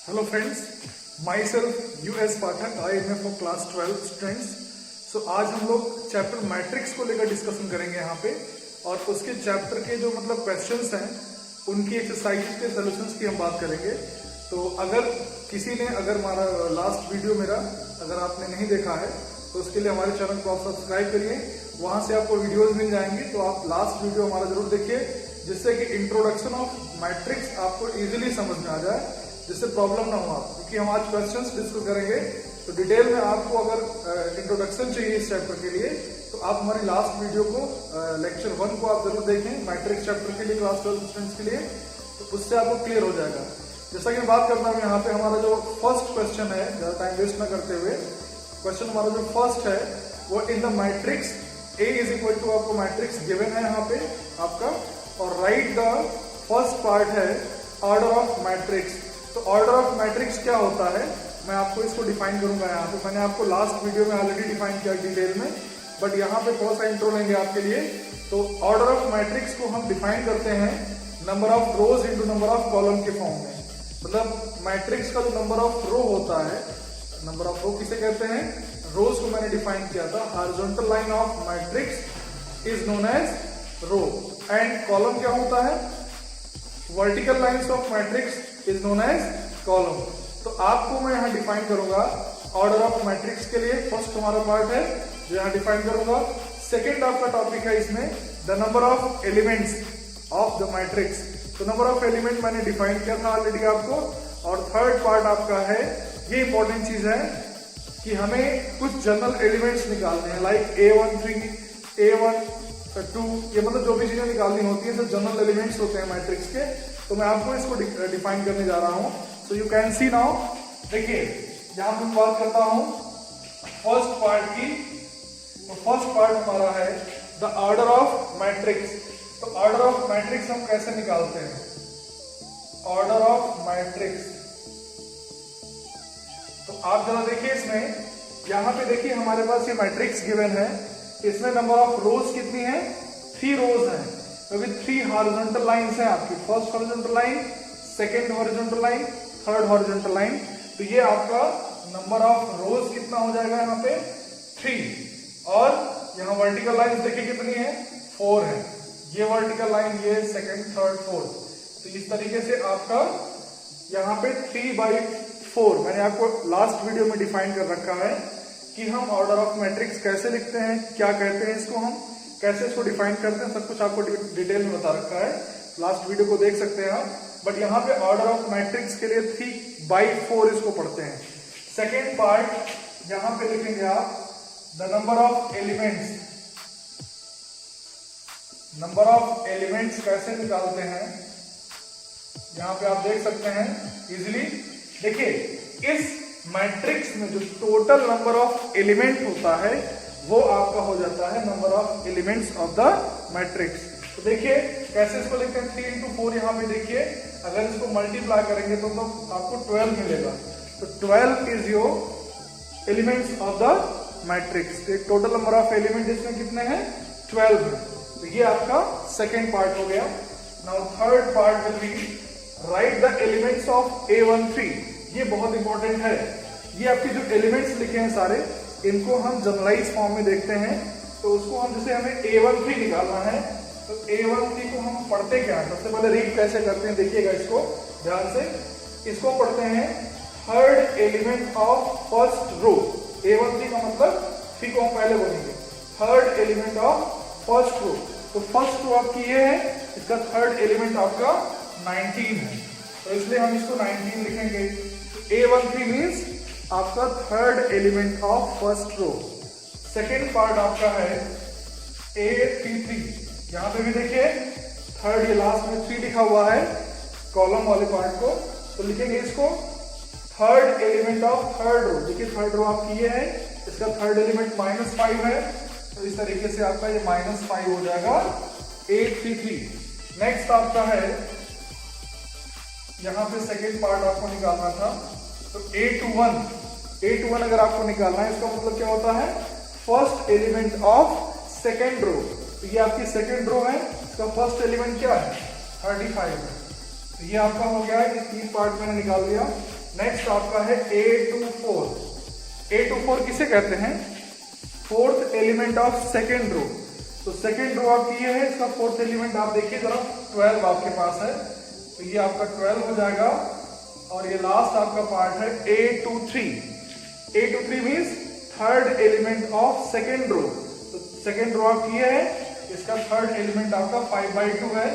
Hello friends, myself US Pathak, I am for class 12 students. So आज हम लोग chapter matrix को लेकर डिस्कशन करेंगे यहाँ पे, और उसके चैप्टर के जो क्वेश्चंस हैं उनकी एक्सरसाइज के सॉल्यूशंस की हम बात करेंगे। तो अगर किसी ने हमारा लास्ट वीडियो अगर आपने नहीं देखा है तो उसके लिए हमारे चैनल को आप सब्सक्राइब करिए, वहां से आपको वीडियोज मिल जाएंगी। तो आप लास्ट वीडियो हमारा जरूर देखिए, जिससे कि इंट्रोडक्शन ऑफ मैट्रिक्स आपको इजीली समझ में आ जाए, जिससे प्रॉब्लम ना हो आप, क्योंकि हम आज क्वेश्चंस डिस्कस करेंगे। तो डिटेल में आपको अगर इंट्रोडक्शन चाहिए इस चैप्टर के लिए तो आप हमारी लास्ट वीडियो को लेक्चर 1 को आप जरूर देखें, मैट्रिक्स चैप्टर के लिए क्लास 12 स्टूडेंट्स के लिए, तो उससे आपको क्लियर हो जाएगा। जैसा कि बात करता हूँ यहाँ पे, हमारा जो फर्स्ट क्वेश्चन है, ज्यादा टाइम वेस्ट न करते हुए, क्वेश्चन हमारा जो फर्स्ट है वो in the matrix A is equal to, आपको मैट्रिक्स गिवन है यहाँ पे आपका, और राइट द फर्स्ट पार्ट है ऑर्डर ऑफ मैट्रिक्स। तो ऑर्डर ऑफ मैट्रिक्स क्या होता है, मैं आपको इसको डिफाइन करूंगा यहाँ पे। मैंने आपको लास्ट वीडियो में ऑलरेडी डिफाइन किया डिटेल में, बट यहाँ पे थोड़ा सा इंट्रो लेंगे आपके लिए। तो ऑर्डर ऑफ मैट्रिक्स को हम डिफाइन करते हैं number of rose into number of column के फॉर्म में। मतलब मैट्रिक्स का जो नंबर ऑफ रो होता है, नंबर ऑफ रो किसे कहते हैं, रोज को मैंने डिफाइन किया था, horizontal line of matrix is known as row, and column क्या होता है, vertical lines of matrix is known as column. तो आपको मैं यहाँ डिफाइन करूंगा ऑर्डर ऑफ मैट्रिक्स के लिए, फर्स्ट हमारा पार्ट है जो यहाँ डिफाइन करूंगा। सेकेंड आपका टॉपिक है इसमें the number of elements of the matrix. तो नंबर ऑफ एलिमेंट मैंने डिफाइन किया था ऑलरेडी आपको। और थर्ड पार्ट आपका है, ये इंपॉर्टेंट चीज है कि हमें कुछ जनरल एलिमेंट्स निकालने हैं, लाइक A13, A12, ये जो भी चीजें निकालनी होती है सब जनरल एलिमेंट्स होते हैं मैट्रिक्स के। तो मैं आपको इसको डिफाइन करने जा रहा हूं। सो यू कैन सी नाउ, देखिए यहां पर बात करता हूं फर्स्ट पार्ट की। तो फर्स्ट पार्ट हमारा है द ऑर्डर ऑफ मैट्रिक्स। तो ऑर्डर ऑफ मैट्रिक्स हम कैसे निकालते हैं, ऑर्डर ऑफ मैट्रिक्स। तो आप जरा देखिए इसमें, यहां पे देखिए हमारे पास ये मैट्रिक्स गिवन है, इसमें नंबर ऑफ रोज कितनी है, 3 रोज है, तो विद 3 हॉरिजॉन्टल लाइंस है आपकी, first horizontal line, second horizontal line, third horizontal line. तो ये आपका नंबर ऑफ रोज कितना हो जाएगा यहाँ पे, 3। और यहाँ वर्टिकल लाइन देखिए कितनी है, 4 है, ये वर्टिकल लाइन, ये सेकेंड, थर्ड, फोर्थ। तो इस तरीके से आपका यहाँ पे 3/4 मैंने आपको लास्ट वीडियो में डिफाइन कर रखा है कि हम ऑर्डर ऑफ मैट्रिक्स कैसे लिखते हैं, क्या कहते हैं इसको, हम कैसे इसको डिफाइन करते हैं, सब कुछ आपको डिटेल में बता रखा है, लास्ट वीडियो को देख सकते हैं आप। बट यहाँ पे ऑर्डर ऑफ मैट्रिक्स के लिए 3/4 इसको पढ़ते हैं। सेकेंड पार्ट यहाँ पे लिखेंगे आप the number of elements. Number of elements कैसे निकालते हैं, यहाँ पे आप देख सकते हैं इजिली। देखिए इस मैट्रिक्स में जो टोटल नंबर ऑफ एलिमेंट होता है वो आपका हो जाता है number of elements of the matrix. तो देखिए कैसे इसको लिखते हैं, 3 into 4। यहाँ पे देखिए अगर इसको मल्टीप्लाई करेंगे तो आपको 12 मिलेगा। तो 12 is your elements of the matrix. एक टोटल नंबर ऑफ एलिमेंट इसमें कितने हैं, 12 है। तो ये आपका सेकेंड पार्ट हो गया। Now third part will be right the elements of A13। ये बहुत इंपॉर्टेंट है, ये आपके जो एलिमेंट्स लिखे हैं सारे, इनको हम जनरलाइज फॉर्म में देखते हैं। तो उसको हम, जैसे हमें A13 निकालना है, तो A13 को हम पढ़ते क्या है, सबसे पहले रीड कैसे करते हैं देखिएगा इसको ध्यान से। इसको पढ़ते हैं third element of first row. A13 का मतलब 3 को हम पहले बोलेंगे, third element of first row. तो फर्स्ट रो आपकी ये है, इसका थर्ड एलिमेंट आपका 19 है, तो इसलिए हम इसको 19 लिखेंगे। A13 मीन्स आपका third element of first row. Second part आपका है A33। यहां पे भी देखिए थर्ड, ये लास्ट में 3 लिखा हुआ है कॉलम वाले पार्ट को, तो लिखेंगे इसको third element of third row. देखिए थर्ड रो आपकी ये है, इसका थर्ड एलिमेंट -5 है, तो इस तरीके से आपका ये -5 हो जाएगा A33। नेक्स्ट आपका है, यहां पे सेकेंड पार्ट आपको निकालना था, तो A21 अगर आपको निकालना है, इसका मतलब क्या होता है, first element of second row. तो ये आपकी सेकेंड रो है, इसका फर्स्ट एलिमेंट क्या है, 35 है। तो ये आपका हो गया, ये 3 पार्ट मैंने निकाल दिया। नेक्स्ट आपका है A24। A24 किसे कहते हैं? Fourth element of second row. तो सेकेंड रो आपकी ये है, इसका फोर्थ एलिमेंट आप देखिए जरा, 12 आपके पास है, तो ये आपका 12 हो जाएगा। और ये लास्ट आपका पार्ट है A23। A23 means third element of second row. तो सेकेंड रो आपकी ये है, इसका थर्ड एलिमेंट आपका 5/2 है,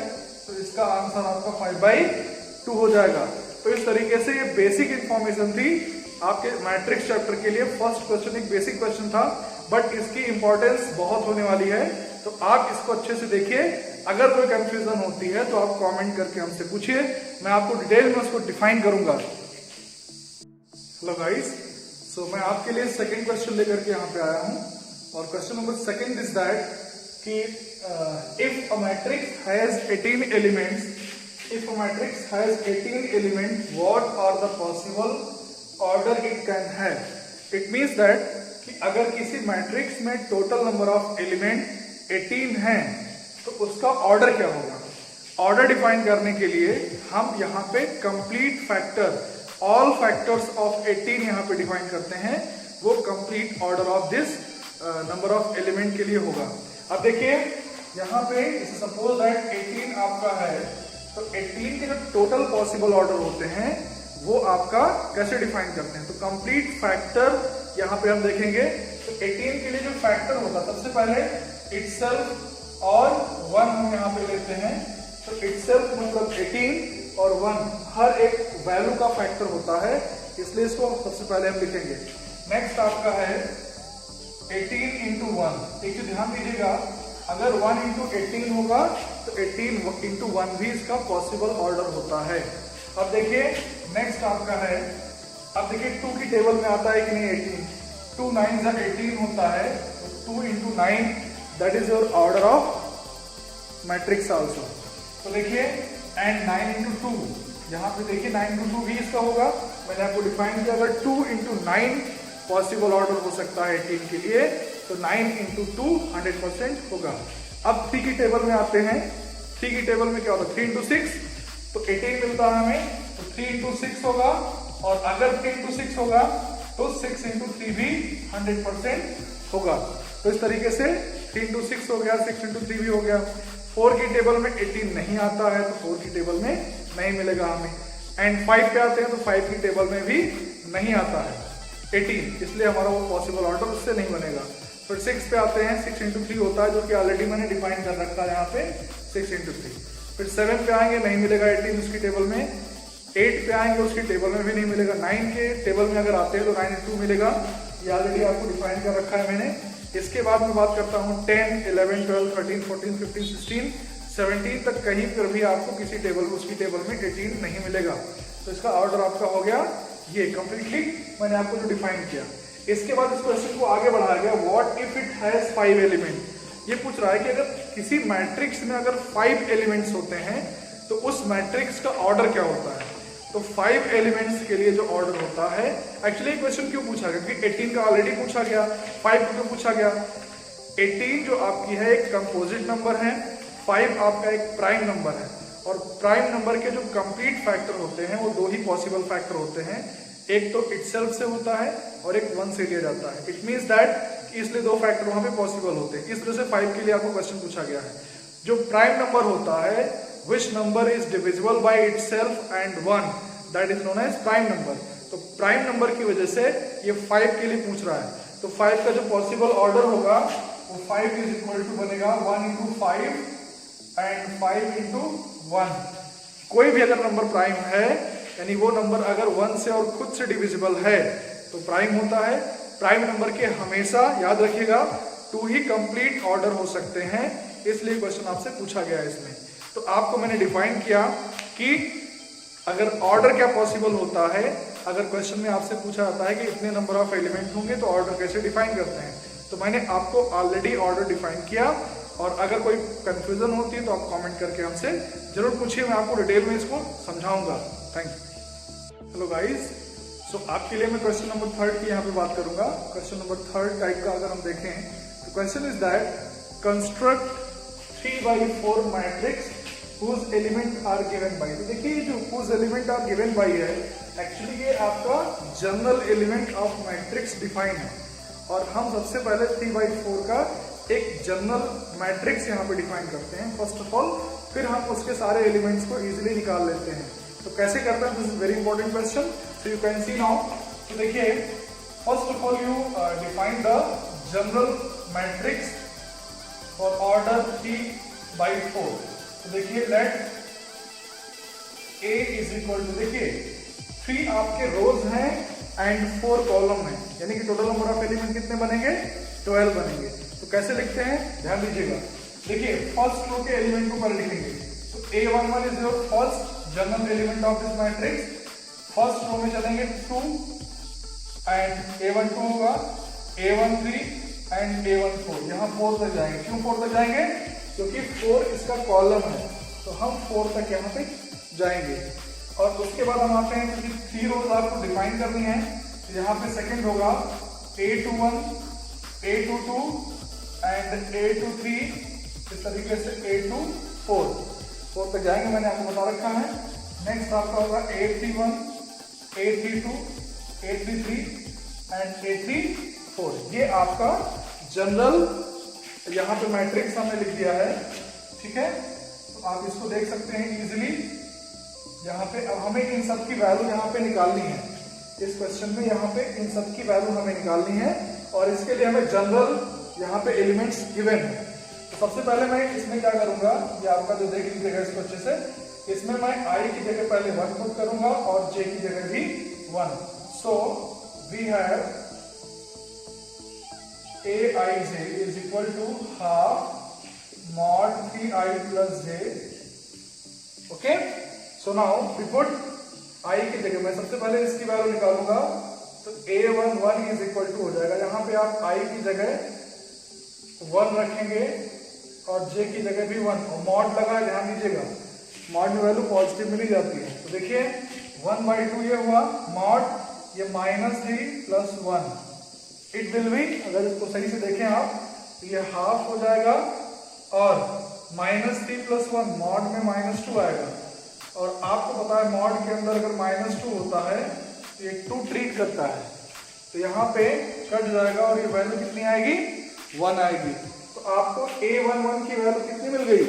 तो इसका आंसर आपका 5/2 हो जाएगा। तो इस तरीके से ये बेसिक इंफॉर्मेशन थी आपके मैट्रिक्स चैप्टर के लिए। फर्स्ट क्वेश्चन एक बेसिक क्वेश्चन था, बट इसकी इंपॉर्टेंस बहुत होने वाली है, तो आप इसको अच्छे से देखिए। अगर कोई कंफ्यूजन होती है तो आप कमेंट करके हमसे पूछिए, मैं आपको डिटेल में उसको डिफाइन करूंगा। हेलो गाइस, सो मैं आपके लिए सेकंड क्वेश्चन लेकर के यहाँ पे आया हूँ, और question number second is that कि if a matrix has 18 elements, if a matrix has 18 elements, what are the possible order it can have? It means that कि अगर किसी मैट्रिक्स में टोटल नंबर ऑफ एलिमेंट 18 हैं तो उसका order क्या होगा? ऑर्डर डिफाइन करने के लिए हम यहाँ पे complete factor, all factors of 18 यहाँ पे डिफाइन करते हैं, वो complete order of this number of element के लिए होगा। अब देखिए यहाँ पे सपोज दैट 18 आपका है, तो 18 के जो टोटल पॉसिबल ऑर्डर होते हैं वो आपका कैसे डिफाइन करते हैं? तो कंप्लीट फैक्टर यहाँ पे हम देखेंगे। तो 18 के लिए जो फैक्टर होता है, सबसे पहले इटसेल्फ और 1 हम यहाँ पे लेते हैं। तो इटसेल्फ मतलब 18 और 1 हर एक वैल्यू का फैक्टर होता है, इसलिए इसको सबसे पहले हम लिखेंगे। नेक्स्ट आपका है 18 इंटू 1। एक चीज ध्यान दीजिएगा, अगर 1 इंटू 18 होगा तो 18 इंटू 1 भी इसका पॉसिबल ऑर्डर होता है। अब देखिए नेक्स्ट आपका है, अब देखिए 2 की टेबल में आता है कि नहीं 18, 2 9 जा 18 होता है, तो 2 into 9 that is your order of matrix also. तो देखिए एंड 9 इंटू 2, यहाँ पे देखिए 9 इंटू 2 भी इसका होगा। मैंने आपको डिफाइन किया, अगर 2 इंटू 9 पॉसिबल ऑर्डर हो सकता है 18 के लिए, तो 9 इंटू 2 100% होगा। अब 3 की टेबल में आते हैं। 3 की टेबल में क्या होता है? 3 इंटू 6, तो 18 मिलता है हमें, तो 3 इंटू 6 होगा। और अगर 3 इंटू 6 होगा तो 6 इंटू 3 भी 100% होगा। तो इस तरीके से 3 इंटू 6 हो गया, 6 इंटू 3 भी हो गया। 4 की टेबल में 18 नहीं आता है, तो 4 की टेबल में नहीं मिलेगा हमें। एंड 5 पे आते हैं, तो 5 की टेबल में भी नहीं आता है 18, इसलिए हमारा वो पॉसिबल ऑर्डर उससे नहीं बनेगा। फिर 6 पे आते हैं, 6 इंटू 3 होता है, जो कि ऑलरेडी मैंने डिफाइन कर रखा है यहाँ पे 6 इंटू 3। फिर 7 पे आएंगे, नहीं मिलेगा 18 उसकी टेबल में। 8 पे आएंगे, उसकी टेबल में भी नहीं मिलेगा। 9 के टेबल में अगर आते हैं तो 9 इंटू मिलेगा, ये ऑलरेडी आपको डिफाइन कर रखा है मैंने। इसके बाद मैं बात करता हूँ 10, 11, 12, 13, 14, 15, 16, 17 तक कहीं पर भी आपको किसी टेबल में, उसकी टेबल में 18 नहीं मिलेगा। तो इसका ऑर्डर आपका हो गया ये कंप्लीटली मैंने आपको जो डिफाइन किया। इसके बाद इस क्वेश्चन को आगे बढ़ाया गया, what if it has 5 element. ये पूछ रहा है कि अगर किसी मैट्रिक्स में अगर 5 एलिमेंट्स होते हैं तो उस मैट्रिक्स का ऑर्डर क्या होता है? तो 5 एलिमेंट्स के लिए जो ऑर्डर होता है, एक्चुअली क्वेश्चन क्यों पूछा गया? क्योंकि 18 का ऑलरेडी पूछा गया, 5 क्यों पूछा गया? 18 जो आपकी है एक कंपोजिट नंबर है, 5 आपका एक प्राइम नंबर है, और प्राइम नंबर के जो कंप्लीट फैक्टर होते हैं वो 2 ही पॉसिबल फैक्टर होते हैं, एक तो इटसेल्फ से होता है और एक 1 से लिया जाता है। इट मीन्स दैट इसलिए 2 फैक्टर वहां पे पॉसिबल होते हैं। इस तरह से 5 के लिए आपको क्वेश्चन पूछा गया है। जो प्राइम नंबर होता है, which number is divisible by itself and 1, that is known as prime number. तो प्राइम नंबर की वजह से ये 5 के लिए पूछ रहा है। तो 5 का जो पॉसिबल ऑर्डर होगा वो 5 इज इक्वल टू बनेगा 1 इंटू 5 एंड 5 इंटू 1। कोई भी अगर नंबर प्राइम है, यानी वो नंबर अगर 1 से और खुद से डिविजिबल है तो प्राइम होता है। प्राइम नंबर के हमेशा याद रखिएगा 2 ही कंप्लीट ऑर्डर हो सकते हैं, इसलिए क्वेश्चन आपसे पूछा गया है इसमें। तो आपको मैंने डिफाइन किया कि अगर ऑर्डर क्या पॉसिबल होता है, अगर क्वेश्चन में आपसे पूछा जाता है कि इतने नंबर ऑफ एलिमेंट होंगे तो ऑर्डर कैसे डिफाइन करते हैं, तो मैंने आपको ऑलरेडी ऑर्डर डिफाइन किया। और अगर कोई कंफ्यूजन होती है तो आप कमेंट करके हमसे जरूर पूछिए, मैं आपको डिटेल में इसको समझाऊंगा। Thank you. हेलो गाइस, सो आपके लिए मैं क्वेश्चन नंबर 3 की यहाँ पे बात करूंगा। क्वेश्चन नंबर 3 टाइप का अगर हम देखें तो question is that construct 3/4 matrix whose element are given by। तो देखिए जो whose element are given by है, एक्चुअली ये आपका general element of matrix define है, और हम सबसे पहले 3/4 का एक जनरल मैट्रिक्स यहाँ पे डिफाइन करते हैं फर्स्ट ऑफ ऑल, फिर हम उसके सारे एलिमेंट्स को इजीली निकाल लेते हैं। तो कैसे करते हैं, this is very important question, so you can see now. तो देखिए first of all you define the general matrix for order 3/4। तो देखिए let A is equal to, देखिए 3 आपके रोज हैं एंड 4 कॉलम है, यानी कि टोटल नंबर ऑफ एलिमेंट कितने बनेंगे, 12 बनेंगे। तो कैसे लिखते हैं, ध्यान दीजिएगा। देखिए फर्स्ट रो के एलिमेंट को पहले लिखेंगे, तो A11 is your first general element of this matrix. First row में चलेंगे 2 एंड A12 होगा, A13 एंड A14, यहाँ 4 तक जाएंगे। क्यों 4 तक जाएंगे, क्योंकि 4 इसका कॉलम है, तो हम 4 तक यहाँ पे जाएंगे। और उसके बाद हम आते हैं, क्योंकि 3 रोज आपको डिफाइन करनी है, तो यहाँ पे सेकंड होगा A21, A22 एंड A23, इस तरीके से A24, 4 तक जाएंगे, मैंने आपको बता रखा है। नेक्स्ट आपका होगा A31, A32, A33 and A34। ये आपका जनरल यहाँ पे मैट्रिक्स हमने लिख दिया है, ठीक है। तो आप इसको देख सकते हैं इजीली यहाँ पे। अब हमें इन सब की वैल्यू यहाँ पे निकालनी है, इस क्वेश्चन में यहाँ पे इन सब की वैल्यू हमें निकालनी है, और इसके लिए हमें जनरल यहाँ पे एलिमेंट्स गिवन है। तो सबसे पहले मैं इसमें क्या करूंगा, ये आपका जो देख लीजिएगा इसको अच्छे से, इसमें मैं I की जगह पहले 1 पुट करूंगा और J की जगह भी 1। So we have Aij is equal to half mod 3i plus j। Okay, so now we put I की जगह, मैं सबसे पहले इसकी वैल्यू निकालूंगा, तो A11 इज इक्वल टू हो जाएगा, यहाँ पे आप I की जगह 1 रखेंगे और J की जगह भी 1, और मॉड लगा है, ध्यान दीजिएगा मॉड में वैल्यू पॉजिटिव मिली जाती है। तो देखिए 1/2 ये हुआ मॉड, ये -3 + 1, इट विल बी, अगर इसको सही से देखें आप, तो ये हाफ हो जाएगा, और -3 + 1 मॉड में -2 आएगा, और आपको पता है मॉड के अंदर अगर -2 होता है तो ये 2 ट्रीट करता है, तो यहाँ पे कट जाएगा और ये वैल्यू कितनी आएगी, 1 आएगी। तो आपको A11 की वैल्यू कितनी मिल गई,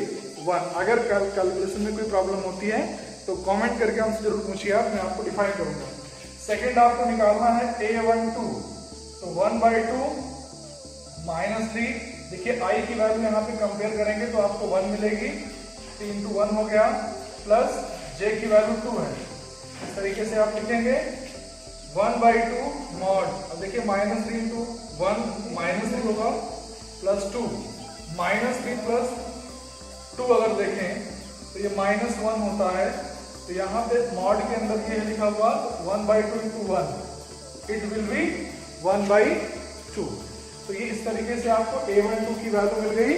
1। अगर कैलकुलेशन में कोई प्रॉब्लम होती है तो कमेंट करके हमसे जरूर पूछिए आप, मैं आपको डिफाइन करूंगा। सेकंड आपको निकालना है A12, तो 1/2 -3, देखिए I की वैल्यू यहाँ पे कंपेयर करेंगे तो आपको 1 मिलेगी, 3 × 1 हो गया, प्लस J की वैल्यू 2 है, इस तरीके से आप लिखेंगे 1/2 मॉड। अब देखिए -3 × 1 -3 होगा, +2, -3 + 2 अगर देखें तो ये -1 होता है, तो यहाँ पे मॉड के अंदर ये लिखा हुआ 1/2 × 1, इट विल बी 1/2। तो ये इस तरीके से आपको A12 की वैल्यू मिल गई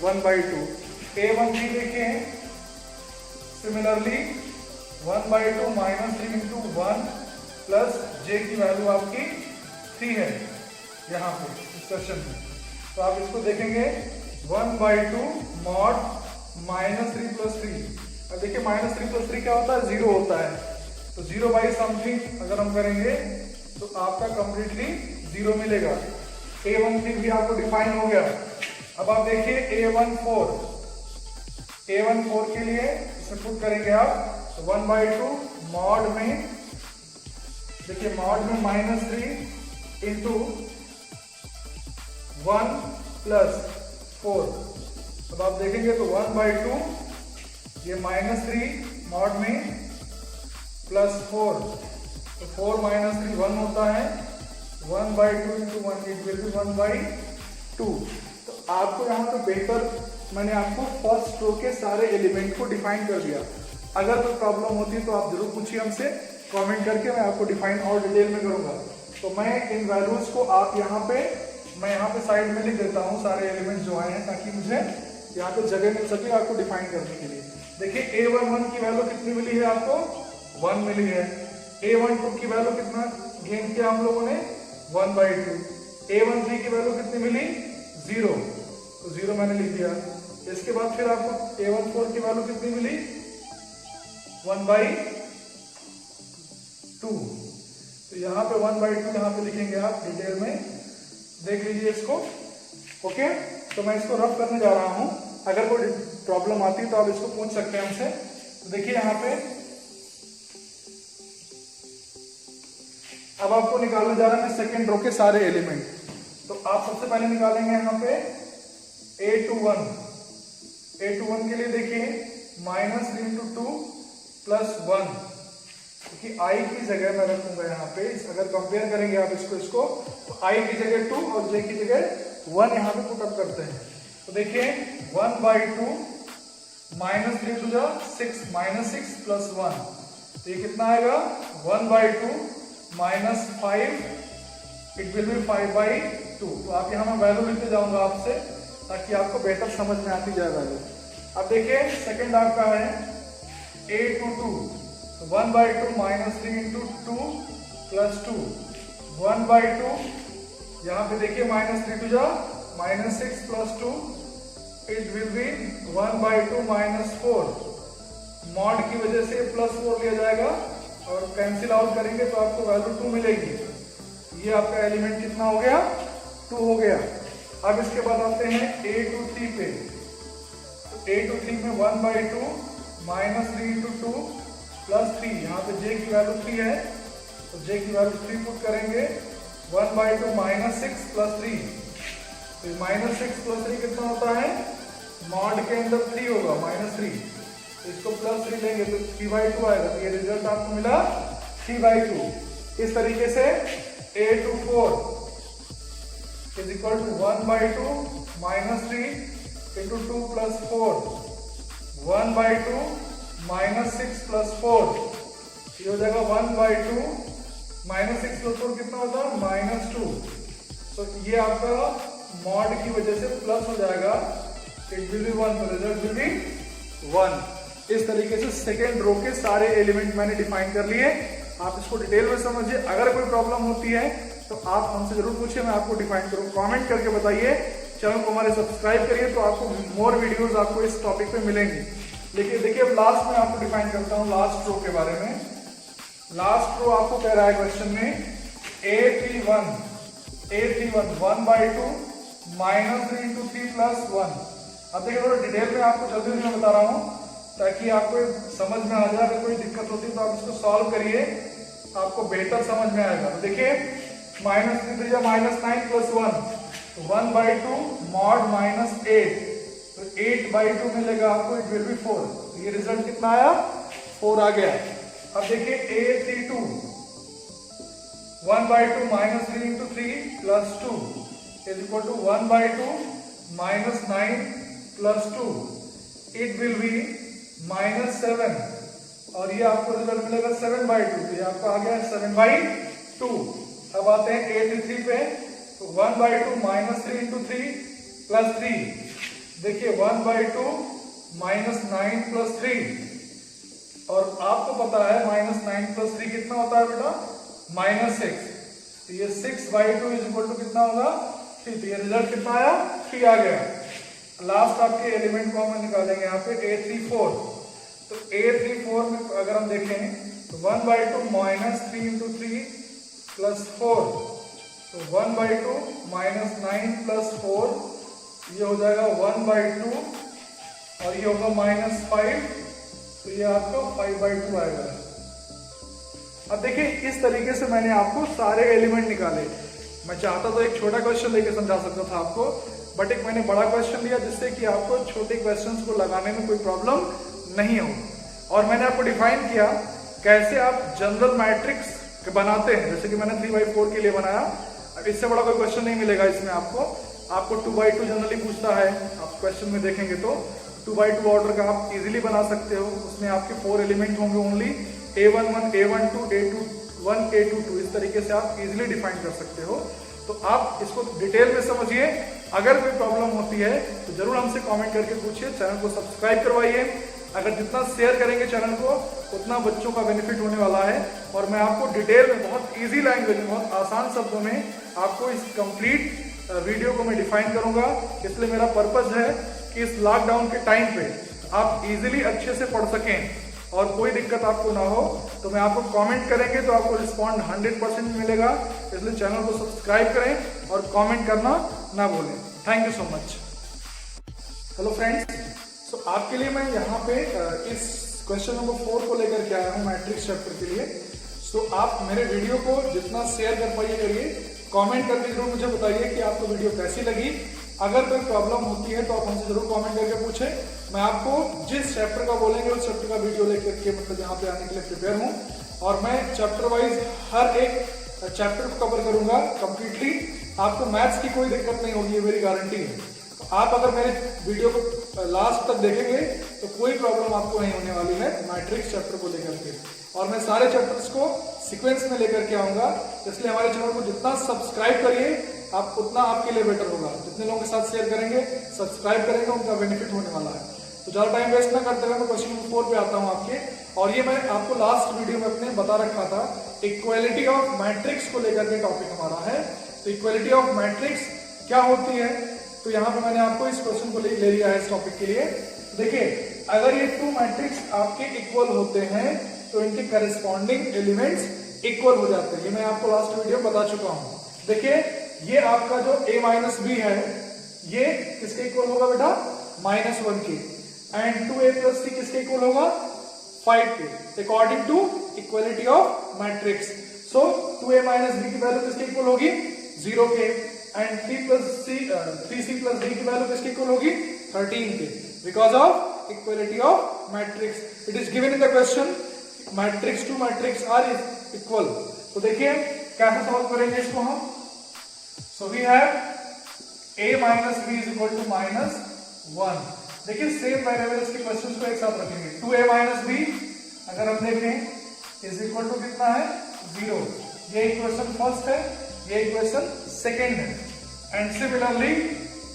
1/2। A13 देखें, सिमिलरली 1/2 -3 × 1 प्लस J की वैल्यू आपकी 3 है यहाँ पे इस क्वेश्चन में। तो आप इसको देखेंगे 1/2 मॉड -3 + 3। अब देखिए -3 + 3 क्या होता है, 0 होता है, तो 0/समथिंग अगर हम करेंगे तो आपका कंप्लीटली 0 मिलेगा। A13 भी आपको डिफाइन हो गया। अब आप देखिए A14 के लिए इसमें पुट करेंगे आप 1/2 मॉड में, देखिए मॉड में -3 × 1 + 4। अब आप देखेंगे तो 1/2 ये -3 मॉड में +4, तो 4 - 3 1 होता है, 1/2 × 1 इट विल बी 1/2। तो आपको यहाँ पे बेहतर, मैंने आपको फर्स्ट रो के सारे एलिमेंट को डिफाइन कर दिया। अगर कोई प्रॉब्लम होती है तो आप जरूर पूछिए हमसे कमेंट करके, मैं आपको डिफाइन और डिटेल में करूंगा। तो मैं इन वैल्यूज को आप यहाँ पे, मैं यहाँ पे साइड में लिख देता हूँ सारे एलिमेंट्स जो आए हैं, ताकि मुझे यहाँ पे जगह मिल सके आपको डिफाइन करने के लिए। देखिए A11 की वैल्यू कितनी मिली है आपको, 1 मिली है। A12 की वैल्यू कितना गेन किया हम लोगों ने, 1/2। A13 की वैल्यू कितनी मिली, 0, तो 0 मैंने लिख दिया। इसके बाद फिर आपको A14 की वैल्यू कितनी मिली 1/2। तो यहाँ पे 1/2 यहाँ पे लिखेंगे आप डिटेल में, देख लीजिए इसको। ओके, तो मैं इसको रफ करने जा रहा हूं, अगर कोई प्रॉब्लम आती है तो आप इसको पूछ सकते हैं हमसे। तो देखिए यहाँ पे अब आपको निकालने जा रहा है सेकेंड रो के सारे एलिमेंट। तो आप सबसे पहले निकालेंगे यहाँ पे A21 के लिए देखिए -3 × 2 + 1, क्योंकि i की जगह मैं रखूंगा यहाँ पे, अगर कंपेयर करेंगे आप इसको तो i की जगह 2 और j की जगह 1 यहाँ पे पुट अप करते हैं। तो देखिए 1/2 -3 × 2 6 -6 + 1, तो ये कितना आएगा 1/2 -5, इट विल बी 5/2। तो आप यहाँ मैं वैल्यू लिखते जाऊंगा आपसे ताकि आपको बेहतर समझ में आती जाए वैल्यू। अब देखिए सेकंड आपका है A22, 1/2 -3 × 2 + 2, 1/2 यहाँ पे देखिए -3 × 2 -6 + 2, इट विल बी 1/2 -4। मॉड की वजह से +4 लिया जाएगा और कैंसिल आउट करेंगे तो आपको वैल्यू 2 मिलेगी। ये आपका एलिमेंट कितना हो गया 2 हो गया। अब इसके बाद आते हैं A23 पे। तो A23 में 1/2 -3 × 2 + 3, यहाँ पे j की वैल्यू 3 है तो j की वैल्यू 3 पुट करेंगे, 1/2 -6 + 3, तो -6 + 3 कितना होता है, मॉड के अंदर 3 होगा -3, इसको +3 लेंगे तो 3/2 आएगा। तो ये रिजल्ट आपको मिला 3/2। इस तरीके से A24 = 1/2 -3 × 2 + 4, 1/2 -6 + 4, ये हो जाएगा 1/2 -6 + 4 कितना होता है -2। तो ये आपका मॉड की वजह से प्लस हो जाएगा, इट विल बी 1, तो रिजल्ट विल बी 1। इस तरीके से सेकेंड रो के सारे एलिमेंट मैंने डिफाइन कर लिए। आप इसको डिटेल में समझिए, अगर कोई प्रॉब्लम होती है तो आप हमसे जरूर पूछिए, मैं आपको डिफाइन करूँ। कमेंट करके बताइए, चैनल को हमारे सब्सक्राइब करिए तो आपको मोर वीडियोस आपको इस टॉपिक पे मिलेंगी। लेकिन देखिए अब लास्ट में आपको डिफाइन करता हूँ लास्ट रो के बारे में। लास्ट रो आपको कह रहा है क्वेश्चन में A31 1/2 -3 × 3 + 1। अब देखिए थोड़ा डिटेल में आपको जल्दी मैं बता रहा हूँ ताकि आपको समझ में आ जाए। अगर कोई दिक्कत होती है तो आप इसको सॉल्व करिए, आपको बेहतर समझ में आएगा। तो देखिए -3 × 3 -9 + 1, तो 1/2 मॉड -8, तो 8/2 मिलेगा आपको, इट विल बी 4। तो ये रिजल्ट कितना आया 4 आ गया। अब देखिए A32 1/2 -3 × 3 + 2 = 1/2 -9 + 2, इट विल बी -7, और ये आपको रिजल्ट मिलेगा 7/2। तो ये आपका आ गया 7/2। अब आते हैं A33 पे। तो 1/2 -3 × 3 + 3, देखिए 1/2 -9 + 3, और आपको पता है -9 + 3 कितना होता है बेटा -6। तो ये 6/2 = कितना होगा 3। तो ये रिजल्ट कितना आया 3 आ गया। लास्ट आपके एलिमेंट को हम निकालेंगे यहाँ पे A34। तो A34 में अगर हम देखें तो 1/2 -3 × 3 + 4, तो 1/2 -9 + 4, ये हो जाएगा 1/2 और ये होगा -5, तो ये आपका 5/2 आएगा। अब देखिए इस तरीके से मैंने आपको सारे एलिमेंट निकाले। मैं चाहता तो एक छोटा क्वेश्चन लेके समझा सकता था आपको, बट एक मैंने बड़ा क्वेश्चन लिया जिससे कि आपको छोटे क्वेश्चंस को लगाने में कोई प्रॉब्लम नहीं हो। और मैंने आपको डिफाइन किया कैसे आप जनरल मैट्रिक्स बनाते हैं, जैसे कि मैंने 3/4 के लिए बनाया। अब इससे बड़ा कोई क्वेश्चन नहीं मिलेगा इसमें आपको 2/2 जनरली पूछता है, आप क्वेश्चन में देखेंगे तो 2/2 ऑर्डर का आप इजीली बना सकते हो। उसमें आपके 4 एलिमेंट होंगे only, A11 A12 A21 A22, इस तरीके से आप इजीली डिफाइन कर सकते हो। तो आप इसको डिटेल में समझिए। अगर कोई प्रॉब्लम होती है तो जरूर हमसे कमेंट करके पूछिए, चैनल को सब्सक्राइब करवाइए। अगर जितना शेयर करेंगे चैनल को उतना बच्चों का बेनिफिट होने वाला है। और मैं आपको डिटेल में बहुत इजी लैंग्वेज में, बहुत आसान शब्दों में आपको इस कंप्लीट वीडियो को मैं डिफाइन करूंगा। इसलिए मेरा पर्पस है कि इस लॉकडाउन के टाइम पे आप इजीली अच्छे से पढ़ सकें और कोई दिक्कत आपको ना हो, तो मैं आपको कमेंट करेंगे तो आपको रिस्पॉन्ड 100% मिलेगा। इसलिए चैनल को सब्सक्राइब करें और कमेंट करना ना भूलें। Thank you so much. Hello friends, so आपके लिए मैं यहाँ पे इस क्वेश्चन नंबर 4 को लेकर के आया हूँ मैट्रिक्स चैप्टर के लिए। सो आप मेरे वीडियो को जितना शेयर कर पाइए करिए, कमेंट करके जरूर मुझे बताइए कि आपको वीडियो कैसी लगी। अगर कोई प्रॉब्लम होती है तो आप हमसे जरूर कमेंट करके पूछें। मैं आपको जिस चैप्टर का बोलेंगे उस चैप्टर का वीडियो लेकर के मतलब यहाँ पे आने के लिए प्रिपेयर हूँ, और मैं चैप्टर वाइज हर एक चैप्टर को कवर करूंगा कंप्लीटली। आपको मैथ्स की कोई दिक्कत नहीं होगी, ये मेरी गारंटी है। तो आप अगर मेरे वीडियो को लास्ट तक देखेंगे तो कोई प्रॉब्लम आपको नहीं होने वाली है मैट्रिक्स चैप्टर को लेकर के। और मैं सारे चैप्टर्स को सीक्वेंस में लेकर के आऊंगा, इसलिए हमारे चैनल को जितना सब्सक्राइब करिए आप उतना आपके लिए बेटर होगा। जितने लोगों के साथ शेयर करेंगे, सब्सक्राइब करेंगे, उनका बेनिफिट होने वाला है। तो ज्यादा टाइम वेस्ट ना करते हुए मैं क्वेश्चन नंबर 4 पे आता हूँ आपके। और ये मैं आपको लास्ट वीडियो में अपने बता रखा था, इक्वालिटी ऑफ मैट्रिक्स को लेकर के टॉपिक हमारा है। तो इक्वालिटी ऑफ मैट्रिक्स क्या होती है, तो यहाँ पे मैंने आपको इस क्वेश्चन को ले लिया है इस टॉपिक के लिए। देखिए, अगर ये 2 मैट्रिक्स आपके इक्वल होते हैं तो इनके करस्पॉन्डिंग एलिमेंट्स इक्वल हो जाते हैं। ये मैं आपको लास्ट वीडियो में बता चुका हूँ। देखिए, ये आपका जो a माइनस बी है ये किसके इक्वल होगा बेटा, -1 के। एंड 2a प्लस सी किसके इक्वल होगा, 5 के, according to equality of matrix. So 2a minus b की वैल्यू किसके इक्वल होगी, 0 के। एंड 3c प्लस डी की वैल्यू किसके इक्वल होगी, 13 के, because of equality of matrix. It is given in the question matrix two matrix are equal. तो देखिए कैसे सॉल्व करेंगे इसको हम। So we have a minus b is equal to -1। देखिए सेम वेरिएबल्स के क्वेश्चंस को एक साथ रखेंगे। 2a माइनस बी अगर हम देखें इज इक्वल टू कितना है, 0। ये इक्वेशन फर्स्ट है, ये इक्वेशन सेकेंड है। And similarly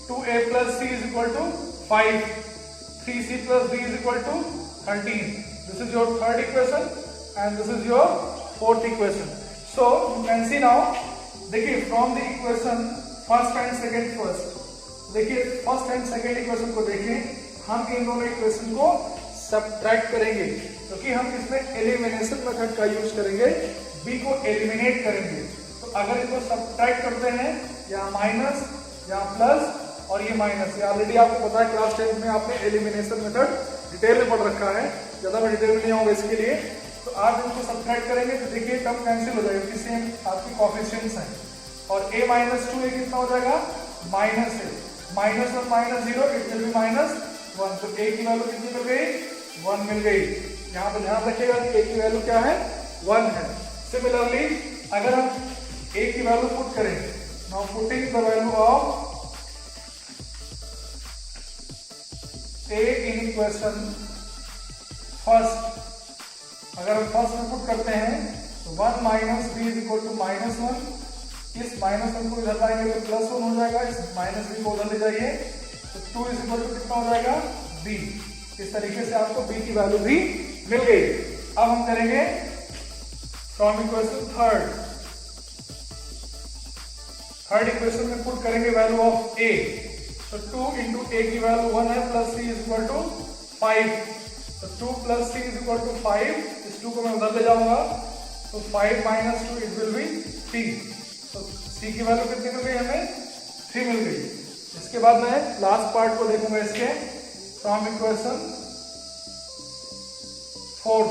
2a plus c is equal to 5, 3c plus d is equal to 13। This is your third equation and this is your fourth equation. So you can see now, देखिए from the equation first and second first, देखिए first and second equation को देखिए, हम इन दोनों equation को subtract करेंगे क्योंकि हम इसमें एलिमिनेशन मेथड का यूज करेंगे, b को एलिमिनेट करेंगे। तो अगर इसको सब्ट्रैक्ट करते हैं, यहाँ माइनस यहाँ प्लस और ये माइनस, ये ऑलरेडी आपको पता है क्लास 10 में आपने एलिमिनेशन मेथड डिटेल में पढ़ रखा है, ज्यादा मैं डिटेल में नहीं आऊंगा इसके लिए। तो आप इनको सब्ट्रैक्ट करेंगे तो देखिए टर्म कैंसिल हो जाएगा, सेम आपकी कोएफिशिएंट्स हैं। और a माइनस 2 कितना हो जाएगा, माइनस है, -1 -0 इट विल बी -1। तो a की वैल्यू कितनी मिल गई, 1 मिल गई। यहाँ पे ध्यान रखिएगा कि a की वैल्यू क्या है, 1 है। सिमिलरली अगर हम a की वैल्यू पुट करें, now putting the value of a in equation first, अगर हम फर्स्ट में पुट करते हैं तो 1 minus b is equal to -1। इस -1 को इधर लाएंगे तो +1 हो जाएगा, इस माइनस बी को उधर ले जाइए तो 2 इज इक्वल टू कितना हो जाएगा, b। इस तरीके से आपको b की वैल्यू भी मिल गई। अब हम करेंगे फ्रॉम इक्वेशन थर्ड इक्वेशन में पुट करेंगे वैल्यू ऑफ a। तो 2 इंटू a की वैल्यू 1 है, plus c is equal to 5। तो 2 plus c is equal to 5, इस 2 को मैं उधर ले जाऊंगा तो 5 माइनस 2 इट विल बी 3। तो c की वैल्यू कितनी मिल गई हमें, 3 मिल गई। इसके बाद मैं लास्ट पार्ट को देखूंगा इसके फ्रॉम इक्वेशन 4।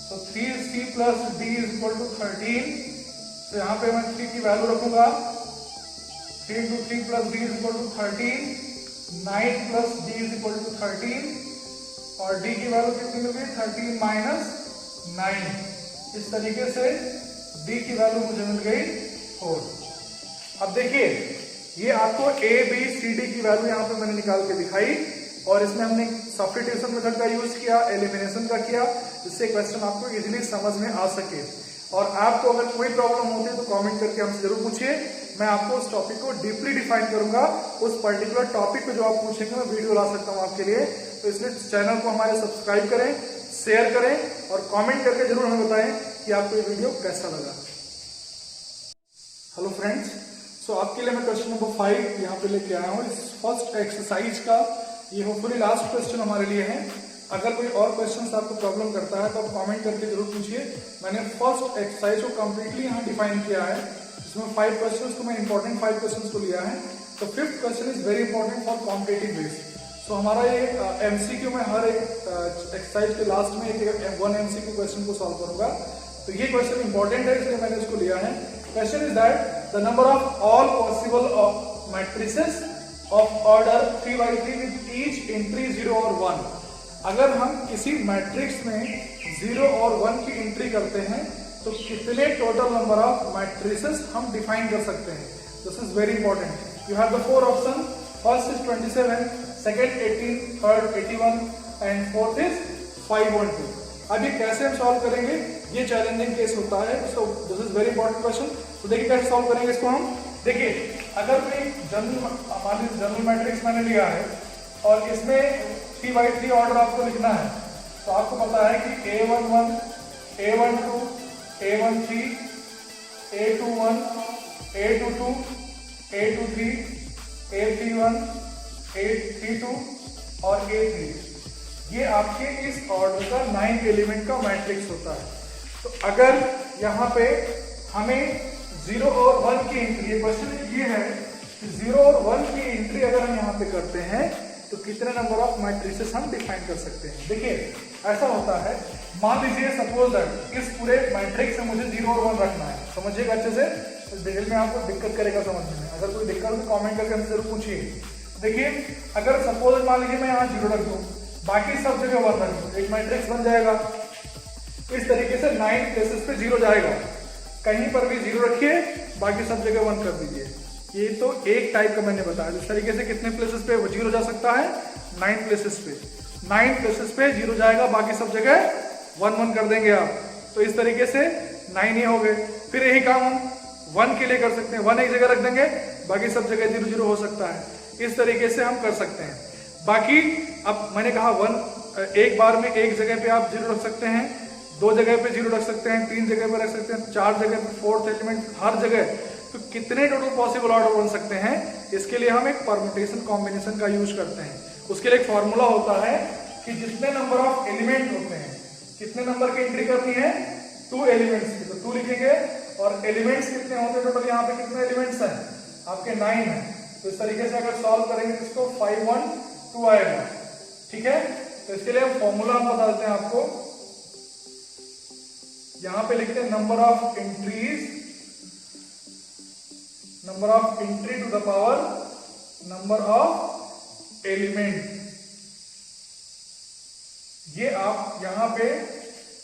तो 3c plus d is equal to 13। तो यहाँ पे मैं 3 की वैल्यू रखूंगा, 3 into 3 plus d is equal to 13, 9 plus d is equal to 13, और d की वैल्यू कितनी मिल गई, 13 माइनस 9। इस तरीके से d की वैल्यू मुझे मिल गई 4। अब देखिए ये आपको a b c d की वैल्यू यहाँ पे मैंने निकाल के दिखाई, और इसमें हमने सब्स्टिट्यूशन मेथड का यूज किया, एलिमिनेशन का किया, जिससे क्वेश्चन आपको इजीली समझ में आ सके। और आपको अगर कोई प्रॉब्लम होती है तो कमेंट करके हमसे जरूर पूछिए, मैं आपको उस टॉपिक को डीपली डिफाइन करूंगा। उस पर्टिकुलर टॉपिक पे जो आप पूछेंगे मैं वीडियो ला सकता हूं आपके लिए। तो इसलिए चैनल को हमारे सब्सक्राइब करें, शेयर करें और कमेंट करके जरूर हमें बताएं कि आपको ये वीडियो कैसा लगा। हेलो फ्रेंड्स, सो आपके लिए मैं क्वेश्चन नंबर 5 यहाँ पे लेके आया हूँ। इस फर्स्ट एक्सरसाइज का ये होपफुली लास्ट क्वेश्चन हमारे लिए है। अगर कोई और क्वेश्चन आपको प्रॉब्लम करता है तो आप कमेंट करके जरूर पूछिए। मैंने फर्स्ट एक्सरसाइज को कंप्लीटली यहाँ डिफाइन किया है, जिसमें 5 क्वेश्चन को मैं इंपॉर्टेंट 5 क्वेश्चन को लिया है। तो 5th question is very important for competitive base. So हमारा ये एमसीक्यू में हर एक एक्सरसाइज के लास्ट में एक 1 एमसीक्यू क्वेश्चन को सॉल्व करूंगा। तो ये क्वेश्चन इंपॉर्टेंट है, इसलिए मैंने इसको लिया है। Question is that the number of all possible matrices of order 3x3 with each entry 0 और 1। अगर हम किसी मैट्रिक्स में 0 और 1 की एंट्री करते हैं तो कितने टोटल नंबर ऑफ मैट्रिसेस हम डिफाइन कर सकते हैं। This is very important. You have the 4 option. First is 27, second 18, third 81 and fourth is 512। अभी कैसे हम सॉल्व करेंगे, ये चैलेंजिंग केस होता है। So this is very important question. तो देखिए कैसे सॉल्व करेंगे इसको हम। देखिए अगर कोई जनरल मैट्रिक्स मैंने लिया है और इसमें 3x3 ऑर्डर आपको लिखना है, तो आपको पता है कि A11, A12, A13, A21, A22, A23, A31, A32 और A3, ये आपके इस ऑर्डर का 9 एलिमेंट का मैट्रिक्स होता है। तो अगर यहाँ पे हमें 0 और 1 की एंट्री, क्वेश्चन ये है कि 0 और 1 की एंट्री अगर हम यहाँ पे करते हैं तो कितने नंबर ऑफ मैट्रिसेस हम डिफाइन कर सकते हैं। देखिए ऐसा होता है, मान लीजिए सपोज दैट इस पूरे मैट्रिक्स में मुझे 0 और 1 रखना है। समझिएगा अच्छे से, इस डिटेल में आपको दिक्कत करेगा समझने में। अगर कोई दिक्कत हो तो कमेंट करके हमसे जरूर पूछिए। देखिए अगर सपोज मान लीजिए मैं यहाँ 0 रख दूँ, बाकी सब जगह 1 रख दूँ, एक मैट्रिक्स बन जाएगा। इस तरीके से 9 प्लेसेस पे 0 जाएगा। कहीं पर भी 0 रखिए, बाकी सब जगह 1 कर दीजिए। ये तो एक टाइप का मैंने बताया। इस तरीके से कितने प्लेसेस पे 0 जा सकता है, 9 प्लेसेस पे। 9 प्लेसेस पे 0 जाएगा, बाकी सब जगह 1 कर देंगे आप। तो इस तरीके से 9 ही हो गए। फिर यही काम हम 1 के लिए कर सकते हैं। 1 एक जगह रख देंगे, बाकी सब जगह 0 0 हो सकता है। इस तरीके से हम कर सकते हैं। बाकी अब मैंने कहा 1 एक बार में एक जगह पे आप 0 रख सकते हैं, 2 जगह पे 0 रख सकते हैं, 3 जगह पे रख सकते हैं, 4 जगह पे 4th एलिमेंट हर जगह। तो कितने टोटल पॉसिबल ऑर्डर बन सकते हैं, इसके लिए हम एक परम्यूटेशन कॉम्बिनेशन का यूज करते हैं। उसके लिए एक फॉर्मूला होता है कि जितने नंबर ऑफ एलिमेंट होते हैं, कितने नंबर की एंट्री करनी है, 2 एलिमेंट्स की, तो 2 लिखेंगे। और एलिमेंट्स कितने होते हैं टोटल, यहाँ पे कितने एलिमेंट्स हैं आपके 9 हैं। तो इस तरीके से अगर सॉल्व करेंगे तो इसको 512 आएगा। ठीक है, तो इसके लिए हम फॉर्मूला हम बता देते हैं आपको। यहां पे लिखते हैं number of entries, number of entry to the power number of element. ये आप यहां पे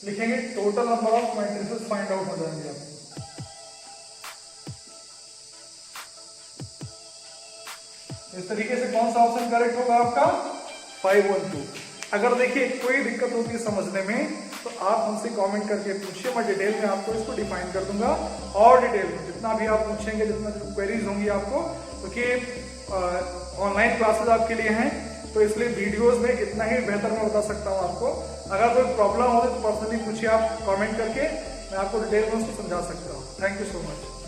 लिखेंगे, total number of matrices find out हो जाएंगे आप। इस तरीके से कौन सा ऑप्शन करेक्ट होगा आपका, 512। अगर देखिए कोई दिक्कत होती है समझने में तो आप हमसे कमेंट करके पूछिए, मैं डिटेल में आपको इसको डिफाइन कर दूंगा। और डिटेल में जितना भी आप पूछेंगे, जितना क्वेरीज होंगी आपको, क्योंकि ऑनलाइन क्लासेस आपके लिए हैं, तो इसलिए वीडियोस में इतना ही बेहतर मैं बता सकता हूँ आपको। अगर कोई प्रॉब्लम हो तो पर्सनली पूछिए आप कमेंट करके, मैं आपको डिटेल में उसको समझा सकता हूँ। Thank you so much.